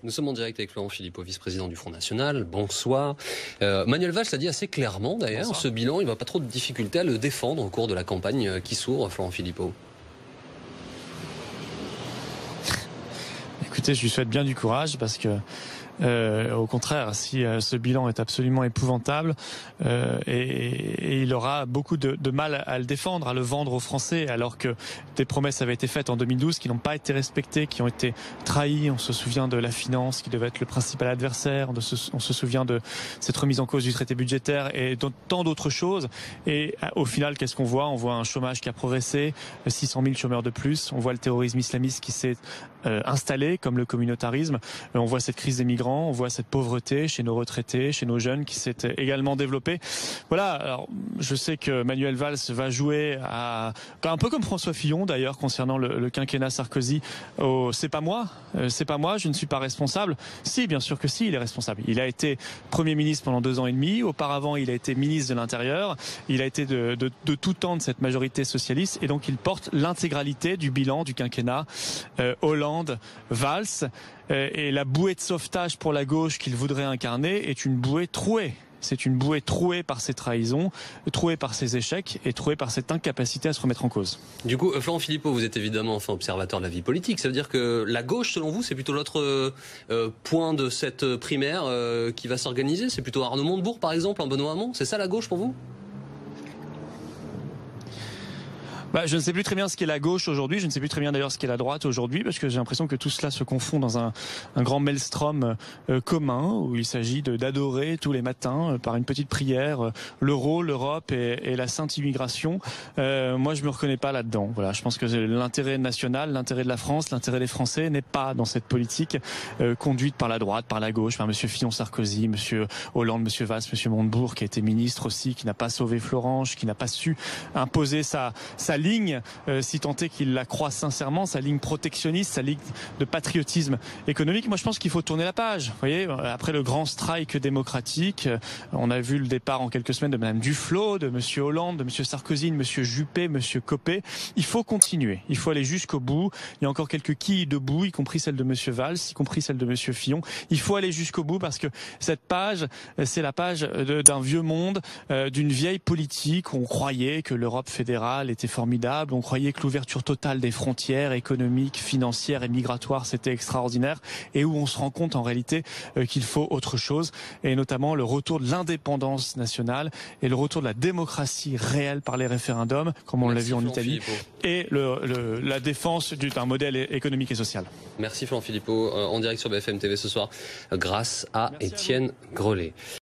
Nous sommes en direct avec Florent Philippot, vice-président du Front National. Bonsoir. Manuel Valls l'a dit assez clairement d'ailleurs. Bonsoir. Ce bilan, il ne va pas trop de difficulté à le défendre au cours de la campagne qui s'ouvre, Florent Philippot. Écoutez, je lui souhaite bien du courage parce que au contraire, si ce bilan est absolument épouvantable et il aura beaucoup de mal à le défendre, à le vendre aux Français, alors que des promesses avaient été faites en 2012 qui n'ont pas été respectées, qui ont été trahies. On se souvient de la finance qui devait être le principal adversaire, on se souvient de cette remise en cause du traité budgétaire et tant d'autres choses. Et au final, qu'est-ce qu'on voit ? On voit un chômage qui a progressé, 600 000 chômeurs de plus. On voit le terrorisme islamiste qui s'est installé, comme le communautarisme. On voit cette crise des migrants. On voit cette pauvreté chez nos retraités, chez nos jeunes qui s'est également développée. Voilà, alors je sais que Manuel Valls va jouer un peu comme François Fillon d'ailleurs concernant le quinquennat Sarkozy. C'est pas moi, je ne suis pas responsable. Si, bien sûr que si, il est responsable. Il a été Premier ministre pendant 2 ans et demi. Auparavant, il a été ministre de l'Intérieur. Il a été de tout temps de cette majorité socialiste et donc il porte l'intégralité du bilan du quinquennat Hollande-Valls. Et la bouée de sauvetage pour la gauche qu'il voudrait incarner est une bouée trouée. C'est une bouée trouée par ses trahisons, trouée par ses échecs et trouée par cette incapacité à se remettre en cause. Du coup, Florent Philippot, vous êtes évidemment observateur de la vie politique. Ça veut dire que la gauche, selon vous, c'est plutôt l'autre point de cette primaire qui va s'organiser. C'est plutôt Arnaud Montebourg, par exemple, en Benoît Hamon. C'est ça la gauche pour vous ? Je ne sais plus très bien ce qu'est la gauche aujourd'hui, je ne sais plus très bien d'ailleurs ce qu'est la droite aujourd'hui, parce que j'ai l'impression que tout cela se confond dans un grand maelstrom commun, où il s'agit d'adorer tous les matins, par une petite prière, l'euro, l'Europe et la sainte immigration. Moi, je me reconnais pas là-dedans. Voilà, je pense que l'intérêt national, l'intérêt de la France, l'intérêt des Français n'est pas dans cette politique conduite par la droite, par la gauche, par Monsieur Fillon, Sarkozy, Monsieur Hollande, Monsieur Valls, Monsieur Montebourg, qui a été ministre aussi, qui n'a pas sauvé Florange, qui n'a pas su imposer sa ligne, si tant est qu'il la croit sincèrement, sa ligne protectionniste, sa ligne de patriotisme économique. Moi, je pense qu'il faut tourner la page. Vous voyez, après le grand strike démocratique, on a vu le départ en quelques semaines de Madame Duflot, de Monsieur Hollande, de Monsieur Sarkozy, de Monsieur Juppé, Monsieur Copé. Il faut continuer. Il faut aller jusqu'au bout. Il y a encore quelques quilles debout, y compris celle de Monsieur Valls, y compris celle de Monsieur Fillon. Il faut aller jusqu'au bout parce que cette page, c'est la page d'un vieux monde, d'une vieille politique où on croyait que l'Europe fédérale était formidable. On croyait que l'ouverture totale des frontières économiques, financières et migratoires, c'était extraordinaire, et où on se rend compte en réalité qu'il faut autre chose, et notamment le retour de l'indépendance nationale et le retour de la démocratie réelle par les référendums, comme on l'a vu en Italie, et la défense d'un modèle économique et social. Merci Florent Philippot, en direct sur BFM TV ce soir, grâce à Étienne Grellet.